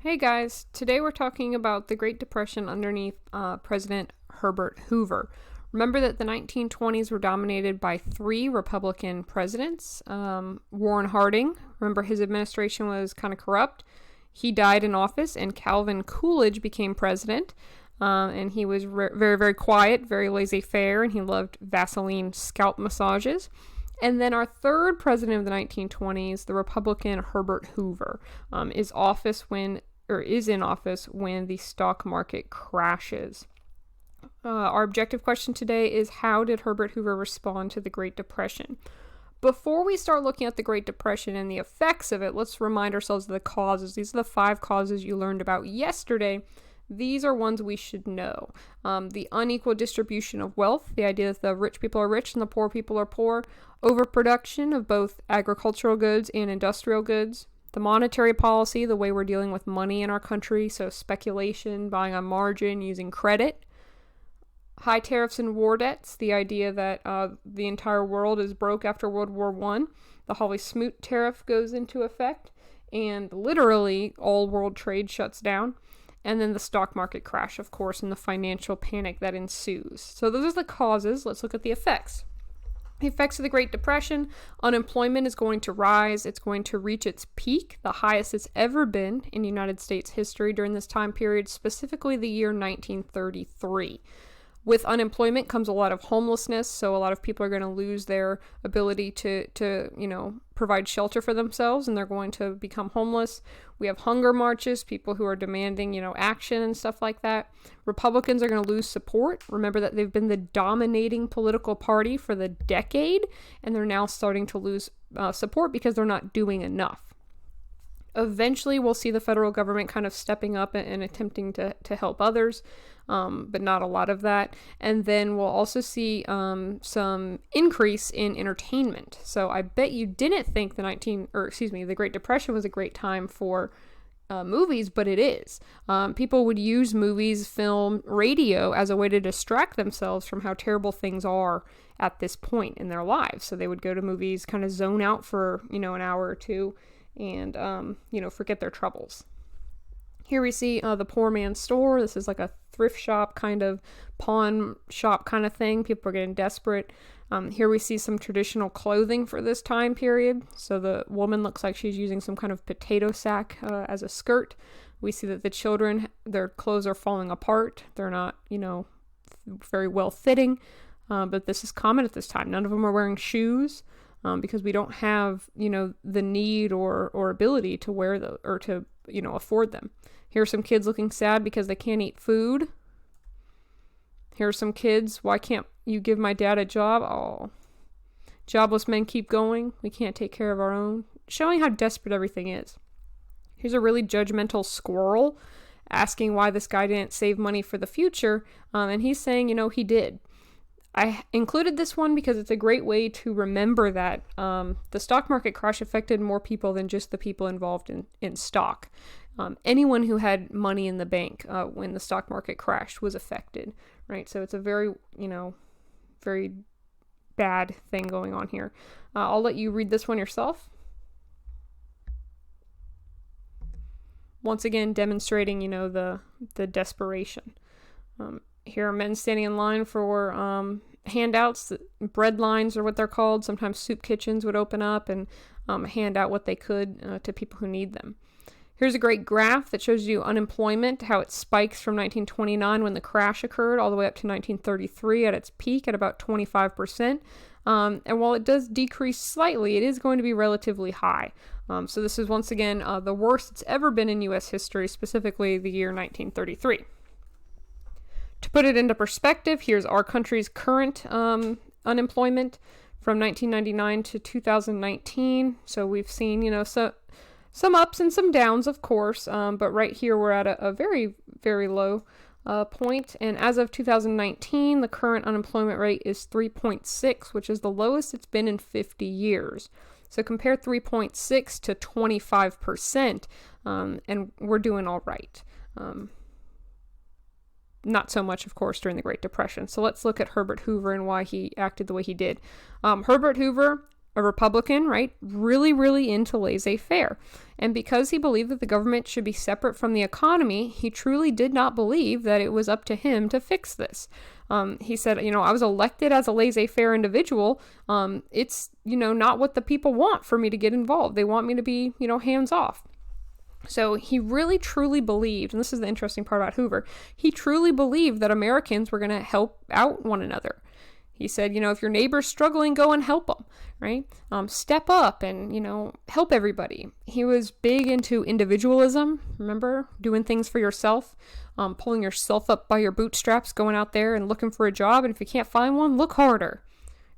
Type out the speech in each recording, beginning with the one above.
Hey guys, today we're talking about the Great Depression underneath President Herbert Hoover. Remember that the 1920s were dominated by three Republican presidents. Warren Harding, remember his administration was kind of corrupt. He died in office, and Calvin Coolidge became president. And he was very, very quiet, very laissez-faire, and he loved Vaseline scalp massages. And then our third president of the 1920s, the Republican Herbert Hoover, is in office when the stock market crashes. Our objective question today is, how did Herbert Hoover respond to the Great Depression? Before we start looking at the Great Depression and the effects of it, let's remind ourselves of the causes. These are the 5 causes you learned about yesterday. These are ones we should know. The unequal distribution of wealth, the idea that the rich people are rich and the poor people are poor, overproduction of both agricultural goods and industrial goods, the monetary policy, the way we're dealing with money in our country, so speculation, buying on margin, using credit, high tariffs and war debts, the idea that the entire world is broke after World War I. The Hawley-Smoot tariff goes into effect, and literally all world trade shuts down. And then the stock market crash, of course, and the financial panic that ensues. So those are the causes. Let's look at the effects. The effects of the Great Depression: unemployment is going to rise. It's going to reach its peak, the highest it's ever been in United States history during this time period, specifically the year 1933. With unemployment comes a lot of homelessness, so a lot of people are going to lose their ability to provide shelter for themselves, and they're going to become homeless. We have hunger marches, people who are demanding, action and stuff like that. Republicans are going to lose support. Remember that they've been the dominating political party for the decade, and they're now starting to lose support because they're not doing enough. Eventually, we'll see the federal government kind of stepping up and attempting to help others, but not a lot of that. And then we'll also see some increase in entertainment. So I bet you didn't think the Great Depression was a great time for movies, but it is. People would use movies, film, radio as a way to distract themselves from how terrible things are at this point in their lives. So they would go to movies, kind of zone out for, an hour or two, and forget their troubles. Here we see the poor man's store. This is like a thrift shop, kind of pawn shop kind of thing. People are getting desperate. Here we see some traditional clothing for this time period. So the woman looks like she's using some kind of potato sack as a skirt. We see that the children, their clothes are falling apart. They're not, very well fitting. But this is common at this time. None of them are wearing shoes. Because we don't have, the need or ability to wear those or to, afford them. Here are some kids looking sad because they can't eat food. Here are some kids, why can't you give my dad a job? Oh, jobless men keep going. We can't take care of our own. Showing how desperate everything is. Here's a really judgmental squirrel asking why this guy didn't save money for the future. And he's saying, he did. I included this one because it's a great way to remember that the stock market crash affected more people than just the people involved in stock. Anyone who had money in the bank when the stock market crashed was affected, right? So it's a very, very bad thing going on here. I'll let you read this one yourself. Once again, demonstrating, the desperation. Here are men standing in line for handouts. Bread lines are what they're called. Sometimes soup kitchens would open up and hand out what they could to people who need them. Here's a great graph that shows you unemployment, how it spikes from 1929 when the crash occurred all the way up to 1933 at its peak at about 25%. And while it does decrease slightly, it is going to be relatively high. So this is once again the worst it's ever been in U.S. history, specifically the year 1933. To put it into perspective, here's our country's current unemployment from 1999 to 2019. So we've seen, some ups and some downs, of course, but right here we're at a very, very low point. And as of 2019, the current unemployment rate is 3.6, which is the lowest it's been in 50 years. So compare 3.6 to 25%, and we're doing all right. Not so much, of course, during the Great Depression. So let's look at Herbert Hoover and why he acted the way he did. Herbert Hoover a Republican, right? Really, really into laissez-faire. And because he believed that the government should be separate from the economy, he truly did not believe that it was up to him to fix this. He said, I was elected as a laissez-faire individual. It's, not what the people want for me to get involved. They want me to be, hands off. So he really truly believed, and this is the interesting part about Hoover, he truly believed that Americans were going to help out one another. He said, if your neighbor's struggling, go and help them, right? Step up and, help everybody. He was big into individualism, remember? Doing things for yourself, pulling yourself up by your bootstraps, going out there and looking for a job. And if you can't find one, look harder,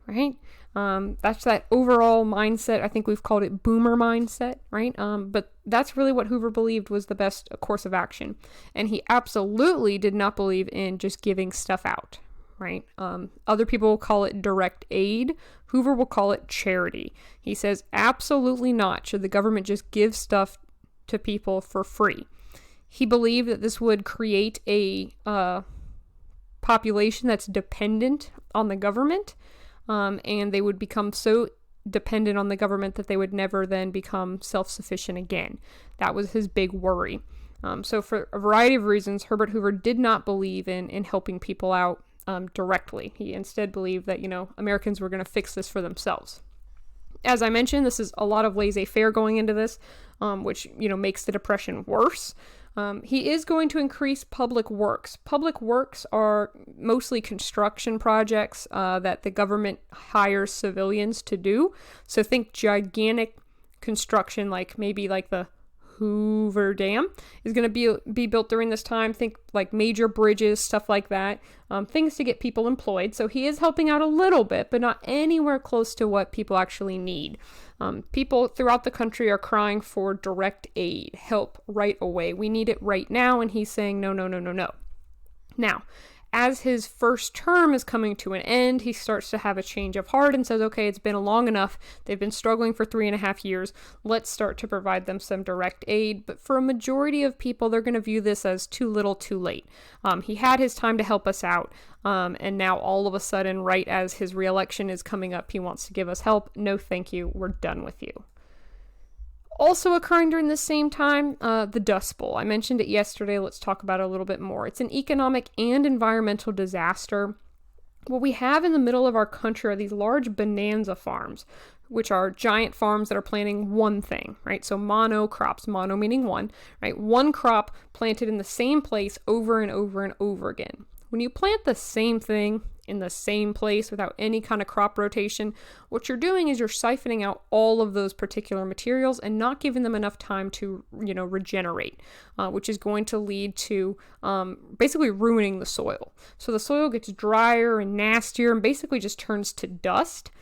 right? That's that overall mindset. I think we've called it boomer mindset, right? But that's really what Hoover believed was the best course of action. And he absolutely did not believe in just giving stuff out, right? Other people will call it direct aid. Hoover will call it charity. He says absolutely not should the government just give stuff to people for free. He believed that this would create a population that's dependent on the government, and they would become so dependent on the government that they would never then become self-sufficient again. That was his big worry. So for a variety of reasons, Herbert Hoover did not believe in helping people out directly. He instead believed that, Americans were going to fix this for themselves. As I mentioned, this is a lot of laissez-faire going into this, which, makes the Depression worse. He is going to increase public works. Public works are mostly construction projects that the government hires civilians to do. So think gigantic construction, like maybe like the Hoover Dam is going to be built during this time. Think like major bridges, stuff like that, things to get people employed. So he is helping out a little bit, but not anywhere close to what people actually need. People throughout the country are crying for direct aid, help right away. We need it right now. And he's saying, no, no, no, no, no. Now, as his first term is coming to an end, he starts to have a change of heart and says, okay, it's been long enough. They've been struggling for 3.5 years. Let's start to provide them some direct aid. But for a majority of people, they're going to view this as too little, too late. He had his time to help us out. And now all of a sudden, right as his reelection is coming up, he wants to give us help. No, thank you. We're done with you. Also occurring during the same time, the Dust Bowl. I mentioned it yesterday. Let's talk about it a little bit more. It's an economic and environmental disaster. What we have in the middle of our country are these large bonanza farms, which are giant farms that are planting one thing, right? So monocrops, mono meaning one, right? One crop planted in the same place over and over and over again. When you plant the same thing in the same place without any kind of crop rotation, what you're doing is you're siphoning out all of those particular materials and not giving them enough time to, regenerate, which is going to lead to basically ruining the soil. So the soil gets drier and nastier and basically just turns to dust.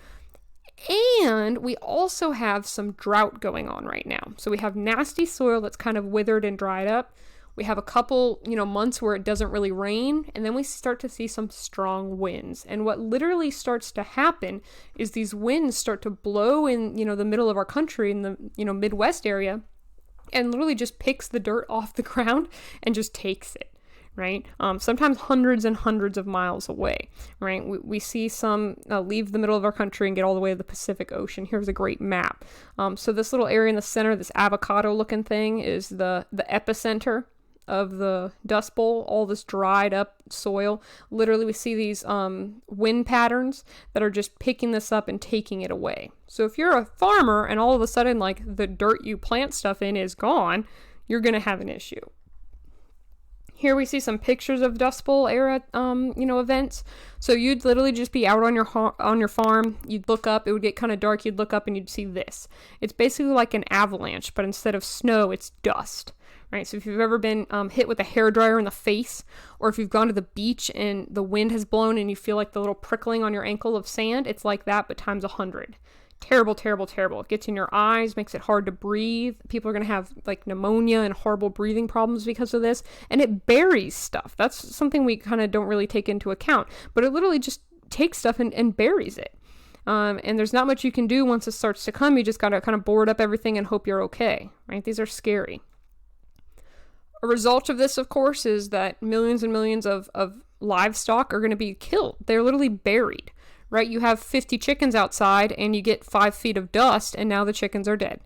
And we also have some drought going on right now. So we have nasty soil that's kind of withered and dried up. We have a couple, months where it doesn't really rain, and then we start to see some strong winds. And what literally starts to happen is these winds start to blow in, the middle of our country, in the, Midwest area, and literally just picks the dirt off the ground and just takes it, right? Sometimes hundreds and hundreds of miles away, right? We see some leave the middle of our country and get all the way to the Pacific Ocean. Here's a great map. So this little area in the center, this avocado-looking thing, is the epicenter of the Dust Bowl, all this dried up soil. Literally, we see these wind patterns that are just picking this up and taking it away. So if you're a farmer and all of a sudden, like, the dirt you plant stuff in is gone, you're going to have an issue. Here we see some pictures of Dust Bowl era, events. So you'd literally just be out on your farm. You'd look up. It would get kind of dark. You'd look up and you'd see this. It's basically like an avalanche, but instead of snow, it's dust. Right, so if you've ever been hit with a hairdryer in the face, or if you've gone to the beach and the wind has blown and you feel like the little prickling on your ankle of sand, it's like that, but times 100. Terrible, terrible, terrible. It gets in your eyes, makes it hard to breathe. People are going to have like pneumonia and horrible breathing problems because of this, and it buries stuff. That's something we kind of don't really take into account, but it literally just takes stuff and buries it. And there's not much you can do once it starts to come. You just got to kind of board up everything and hope you're okay, right? These are scary. A result of this, of course, is that millions and millions of livestock are going to be killed. They're literally buried, right? You have 50 chickens outside and you get 5 feet of dust, and now the chickens are dead.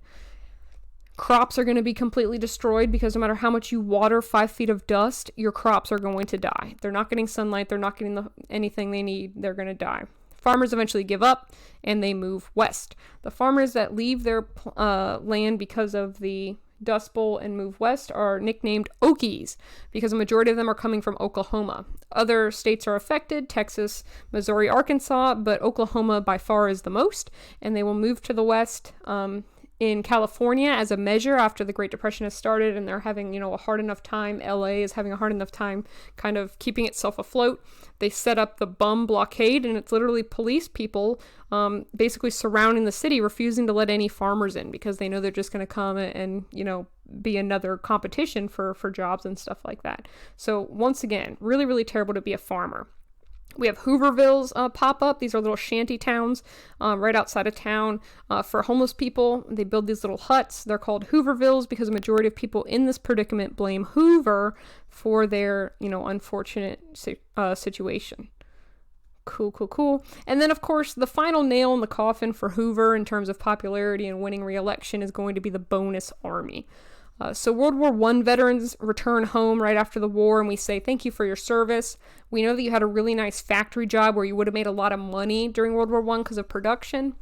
Crops are going to be completely destroyed because no matter how much you water 5 feet of dust, your crops are going to die. They're not getting sunlight. They're not getting anything they need. They're going to die. Farmers eventually give up and they move west. The farmers that leave their land because of the Dust Bowl and move west are nicknamed Okies because a majority of them are coming from Oklahoma. Other states are affected, Texas, Missouri, Arkansas, but Oklahoma by far is the most, and they will move to the west. In California, as a measure, after the Great Depression has started and they're having, a hard enough time, LA is having a hard enough time kind of keeping itself afloat, they set up the bum blockade, and it's literally police people basically surrounding the city, refusing to let any farmers in because they know they're just going to come and, be another competition for jobs and stuff like that. So once again, really, really terrible to be a farmer. We have Hoovervilles pop up. These are little shanty towns right outside of town for homeless people. They build these little huts. They're called Hoovervilles because a majority of people in this predicament blame Hoover for their, unfortunate situation. Cool. And then, of course, the final nail in the coffin for Hoover in terms of popularity and winning re-election is going to be the bonus army. So World War I veterans return home right after the war, and we say, thank you for your service. We know that you had a really nice factory job where you would have made a lot of money during World War I because of production.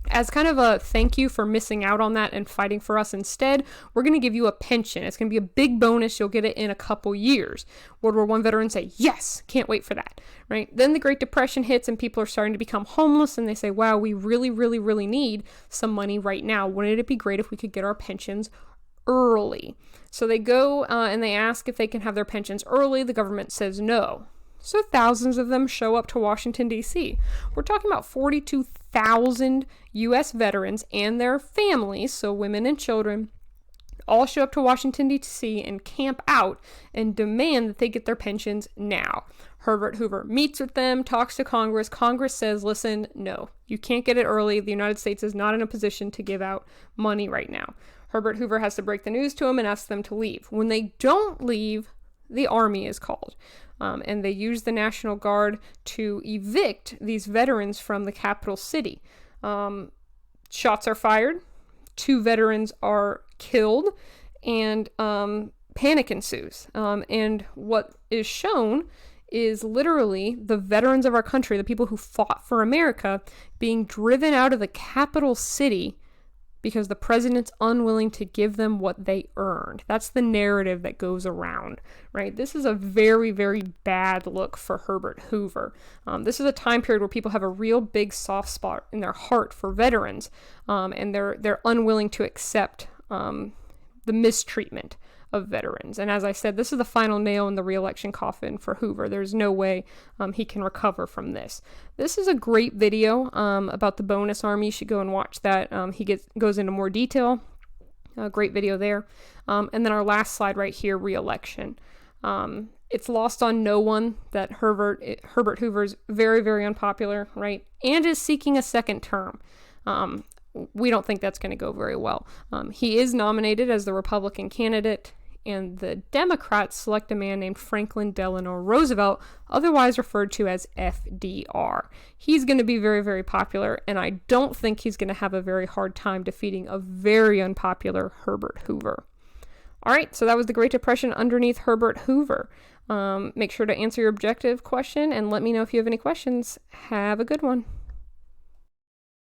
As kind of a thank you for missing out on that and fighting for us instead, we're going to give you a pension. It's going to be a big bonus. You'll get it in a couple years. World War I veterans say, yes, can't wait for that, right? Then the Great Depression hits and people are starting to become homeless, and they say, wow, we really, really, really need some money right now. Wouldn't it be great if we could get our pensions early? So they go and they ask if they can have their pensions early. The government says no. So thousands of them show up to Washington, D.C. We're talking about 42,000 U.S. veterans and their families, so women and children, all show up to Washington, D.C. and camp out and demand that they get their pensions now. Herbert Hoover meets with them, talks to Congress. Congress says, listen, no, you can't get it early. The United States is not in a position to give out money right now. Herbert Hoover has to break the news to them and ask them to leave. When they don't leave, the army is called. And they use the National Guard to evict these veterans from the capital city. Shots are fired. 2 veterans are killed, and panic ensues. And what is shown is literally the veterans of our country, the people who fought for America, being driven out of the capital city because the president's unwilling to give them what they earned. That's the narrative that goes around, right? This is a very, very bad look for Herbert Hoover. This is a time period where people have a real big soft spot in their heart for veterans, and they're unwilling to accept the mistreatment of veterans. And as I said, this is the final nail in the re-election coffin for Hoover. There's no way he can recover from this. This is a great video about the bonus army. You should go and watch that. He goes into more detail. Great video there. And then our last slide right here, re-election. It's lost on no one that Herbert Hoover is very, very unpopular, right? And is seeking a second term. We don't think that's going to go very well. He is nominated as the Republican candidate, and the Democrats select a man named Franklin Delano Roosevelt, otherwise referred to as FDR. He's going to be very, very popular, and I don't think he's going to have a very hard time defeating a very unpopular Herbert Hoover. All right, so that was the Great Depression underneath Herbert Hoover. Make sure to answer your objective question and let me know if you have any questions. Have a good one.